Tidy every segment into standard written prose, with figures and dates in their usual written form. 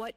What?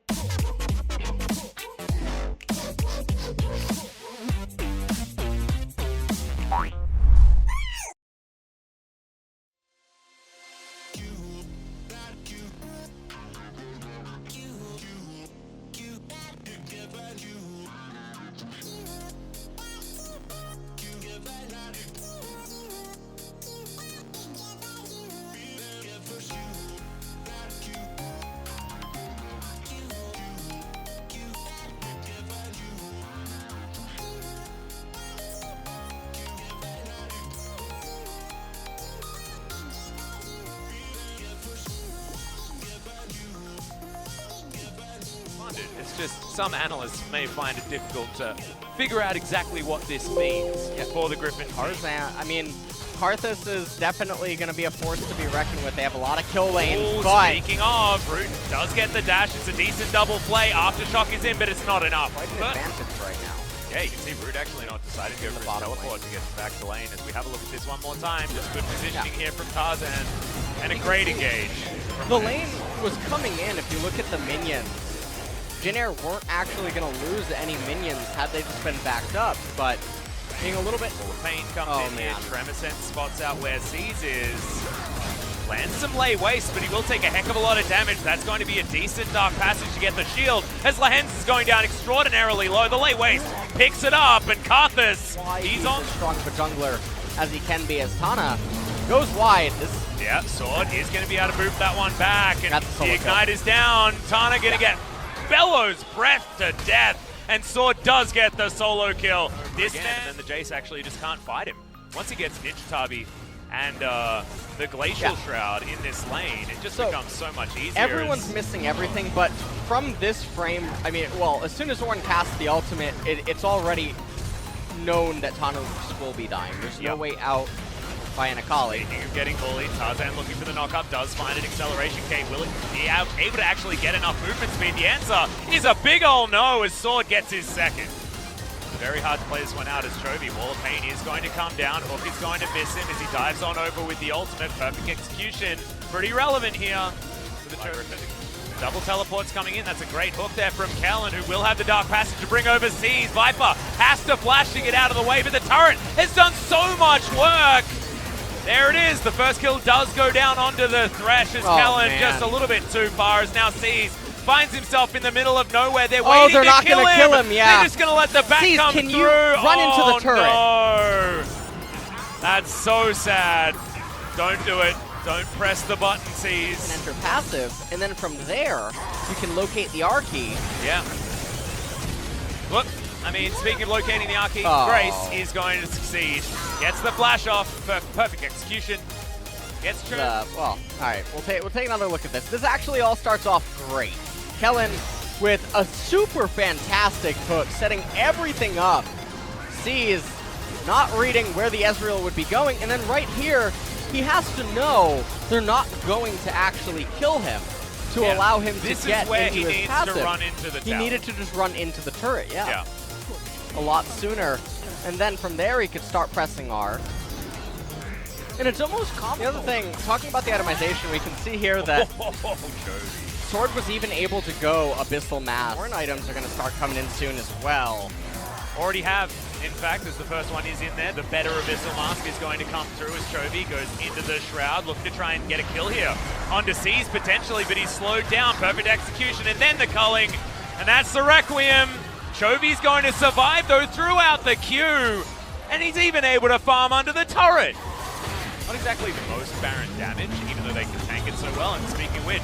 It's just some analysts may find it difficult to figure out exactly what this means for the Griffin team. Tarzan, I mean, Karthus is definitely going to be a force to be reckoned with. They have a lot of kill lanes, but... Speaking of, Root does get the dash. It's a decent double play. Aftershock is in, but it's not enough. Quite an advantage right now. Yeah, you can see Root actually not decided to go for the teleport to get back to lane. As we have a look at this one more time, just good positioning here from Tarzan. And a great engage. The lane was coming in. If you look at the minions, Jin Air weren't actually going to lose any minions had they just been backed up, but being a little bit... Pain comes in here. Tremorsense spots out where Seize is. Lands some lay waste, but he will take a heck of a lot of damage. That's going to be a decent dark passage to get the shield. As Lahens is going down extraordinarily low, the lay waste picks it up, and Karthus, he's on... as strong of a jungler as he can be, as Tana goes wide. Yeah, Sword is going to be able to boot that one back, and the Ignite is down. Tana going to get Bellows breath to death, and Sword does get the solo kill. This man, and then the Jace actually just can't fight him. Once he gets Ninja Tabi and the Glacial Shroud in this lane, it just becomes so much easier. Everyone's missing everything, but from this frame, I mean, well, as soon as Ornn casts the ultimate, it's already known that Tana will be dying. There's no way out by an Akali. Speaking of getting bullied, Tarzan looking for the knockup, does find an acceleration key. Will it be able to actually get enough movement speed? The answer is a big ol' no as Sword gets his second. Very hard to play this one out as Chovy. Wall of Pain is going to come down. Hook is going to miss him as he dives on over with the ultimate. Perfect execution. Pretty relevant here for the Chovy. Double teleports coming in. That's a great hook there from Kellen, who will have the Dark Passage to bring over Seize. Viper has to flash to get out of the way, but the turret has done so much work. There it is. The first kill does go down onto the Thresh as Kellen just a little bit too far as now Seize finds himself in the middle of nowhere. They're waiting they're to not kill gonna him. kill him, yeah. They're just going to let the back Seize, come can through. you run into the turret? No. That's so sad. Don't do it. Don't press the button, Seize. You can enter passive, and then from there, you can locate the R key. Yeah. Look, I mean, speaking of locating the R key, Grace is going to succeed. Gets the flash off. Perfect execution. Gets true. Well, all right, we'll take another look at this. This actually all starts off great. Kellen with a super fantastic hook, setting everything up. Seize not reading where the Ezreal would be going, and then right here, he has to know they're not going to actually kill him to allow him to get into his passive. To run into the he needed to just run into the turret, a lot sooner. And then from there, he could start pressing R. And it's almost comical. The other thing, talking about the itemization, we can see here that Sword was even able to go Abyssal Mass. More items are going to start coming in soon as well. Already have, in fact, as the first one is in there, the better Abyssal Mask is going to come through as Chovy goes into the Shroud, looking to try and get a kill here. Onto Seize potentially, but he's slowed down. Perfect execution, and then the culling, and that's the Requiem. Chovy's going to survive, though, throughout the queue, and he's even able to farm under the turret. Not exactly the most Baron damage, even though they can tank it so well, and speaking of which,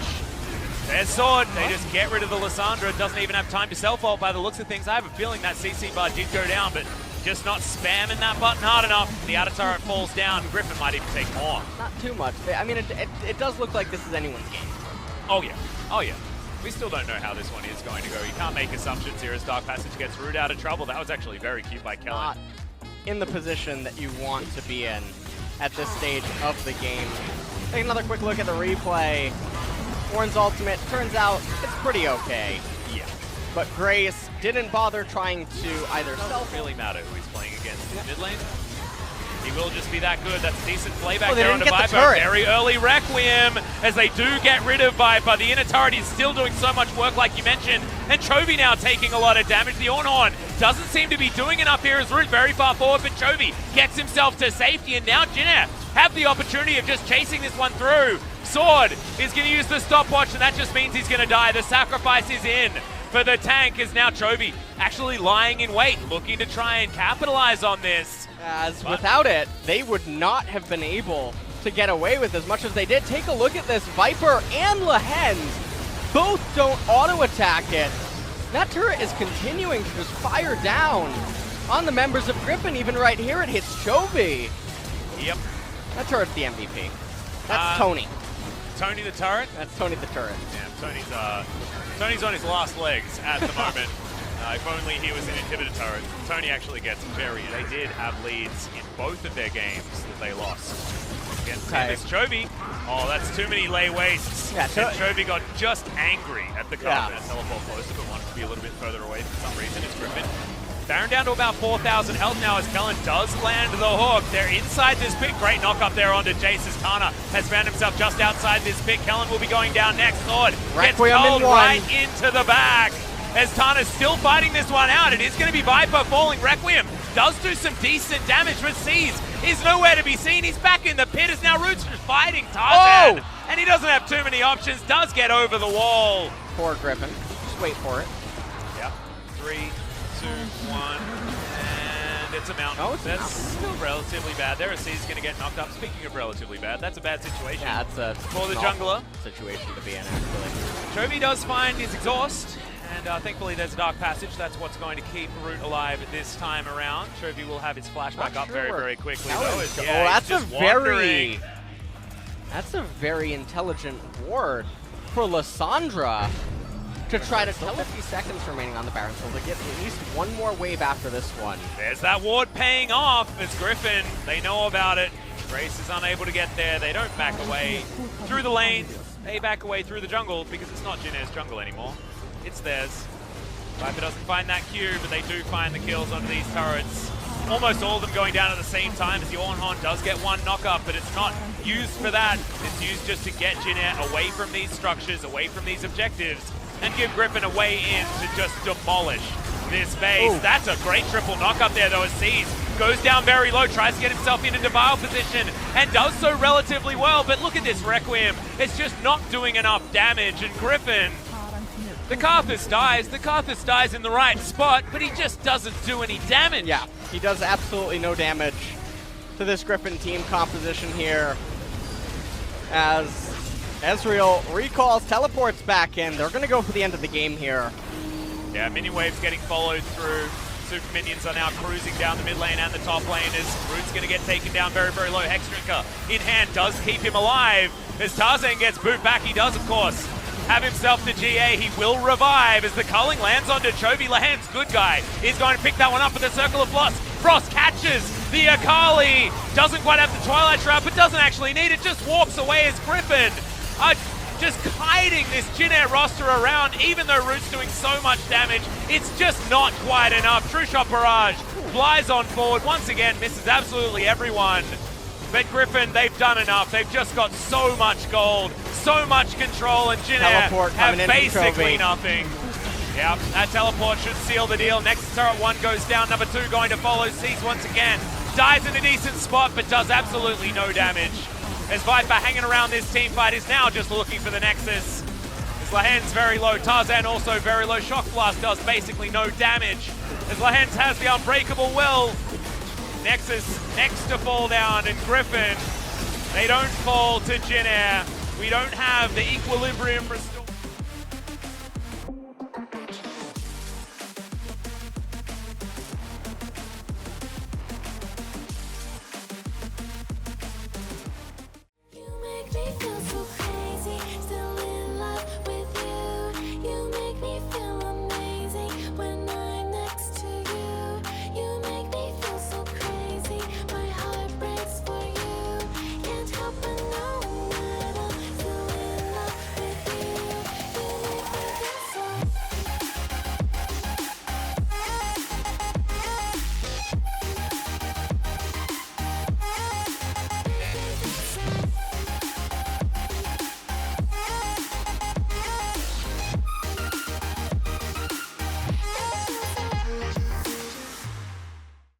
there's Sword. They just get rid of the Lissandra. Doesn't even have time to self-ult by the looks of things. I have a feeling that CC bar did go down, but just not spamming that button hard enough. The outer turret falls down. Griffin might even take more. Not too much. I mean, it does look like this is anyone's game. Oh, yeah. Oh, yeah. We still don't know how this one is going to go. You can't make assumptions here as Dark Passage gets Root out of trouble. That was actually very cute by Kellen. Not in the position that you want to be in at this stage of the game. Take another quick look at the replay. Ornn's ultimate turns out it's pretty okay. Yeah. But Grace didn't bother trying to either Doesn't really matter who he's playing against in mid lane. He will just be that good. That's a decent playback Oh, they there didn't onto get the Viper. turret. Very early Requiem as they do get rid of Viper. The inner turret is still doing so much work like you mentioned. And Chovy now taking a lot of damage. The Ornhorn doesn't seem to be doing enough here as Root very far forward, but Chovy gets himself to safety. And now Jinner have the opportunity of just chasing this one through. Sword is going to use the stopwatch, and that just means he's going to die. The sacrifice is in for the tank as now Chovy actually lying in wait, looking to try and capitalize on this. As without it, they would not have been able to get away with as much as they did. Take a look at this. Viper and Lehens both don't auto-attack it. That turret is continuing to just fire down on the members of Griffin. Even right here, it hits Chovy. Yep. That turret's the MVP. That's Tony. Tony the turret? That's Tony the turret. Yeah, Tony's on his last legs at the moment. If only he was an inhibitor turret. Tony actually gets very... They did have leads in both of their games that they lost. Against this Chovy. Oh, that's too many lay wastes. Yeah, Chovy got just angry at the cover. Yeah. Teleport closer, but wanted to be a little bit further away for some reason. It's Griffin. Baron down to about 4,000 health now as Kellen does land the hook. They're inside this pit. Great knock up there onto Jace as Tana has found himself just outside this pit. Kellen will be going down next. Sword gets called right into the back as Tana's still fighting this one out. It is going to be Viper falling. Requiem does do some decent damage, but Seize is nowhere to be seen. He's back in the pit as now Roots just fighting Tarzan. Oh! And he doesn't have too many options. Does get over the wall. Poor Griffin. Just wait for it. Yep. 3, 2, 1, and it's a mountain. Oh, that's still relatively bad. There, Seize going to get knocked up. Speaking of relatively bad, that's a bad situation. Yeah, that's a for the jungler situation to be in, actually. Chovy does find his exhaust, and thankfully there's a dark passage. That's what's going to keep Root alive this time around. Chovy will have his flashback up very, very quickly, though. That's a very intelligent ward for Lissandra to try to tell 50 seconds remaining on the Baron, so to get at least one more wave after this one. There's that ward paying off as Griffin, they know about it. Grace is unable to get there. They don't back away through the lane. They back away through the jungle because it's not Jinner's jungle anymore. It's theirs. Viper doesn't find that Q, but they do find the kills onto these turrets. Almost all of them going down at the same time as the Ornhorn does get one knock-up, but it's not used for that. It's used just to get Jinner away from these structures, away from these objectives, and give Griffin a way in to just demolish this base. Ooh. That's a great triple knock-up there, though, as Seize goes down very low, tries to get himself into Devile position, and does so relatively well. But look at this Requiem. It's just not doing enough damage, and Griffin, the Karthus dies in the right spot, but he just doesn't do any damage. Yeah, he does absolutely no damage to this Griffin team composition here. As Ezreal recalls, teleports back in. They're going to go for the end of the game here. Yeah, minion waves getting followed through. Super minions are now cruising down the mid lane and the top lane as Root's going to get taken down very, very low. Hexdrinker in hand does keep him alive. As Tarzan gets booted back, he does, of course, have himself to GA. He will revive as the culling lands onto Chovy. Lehens, good guy, is going to pick that one up with the Circle of Frost. Frost catches the Akali. Doesn't quite have the Twilight Shroud, but doesn't actually need it. Just walks away as Griffin just kiting this Jinner roster around. Even though Root's doing so much damage, it's just not quite enough. True Shot Barrage flies on forward. Once again, misses absolutely everyone. But Griffin, they've done enough. They've just got so much gold, so much control, and Jinner have basically nothing. Yep, that teleport should seal the deal. Next turret 1 goes down. Number 2 going to follow. Seize once again. Dies in a decent spot, but does absolutely no damage. As Viper hanging around this team fight is now just looking for the Nexus. As Lehens very low. Tarzan also very low. Shock Blast does basically no damage. As Lehens has the Unbreakable Will. Nexus next to fall down, and Griffin, they don't fall to Jinner. We don't have the equilibrium restored.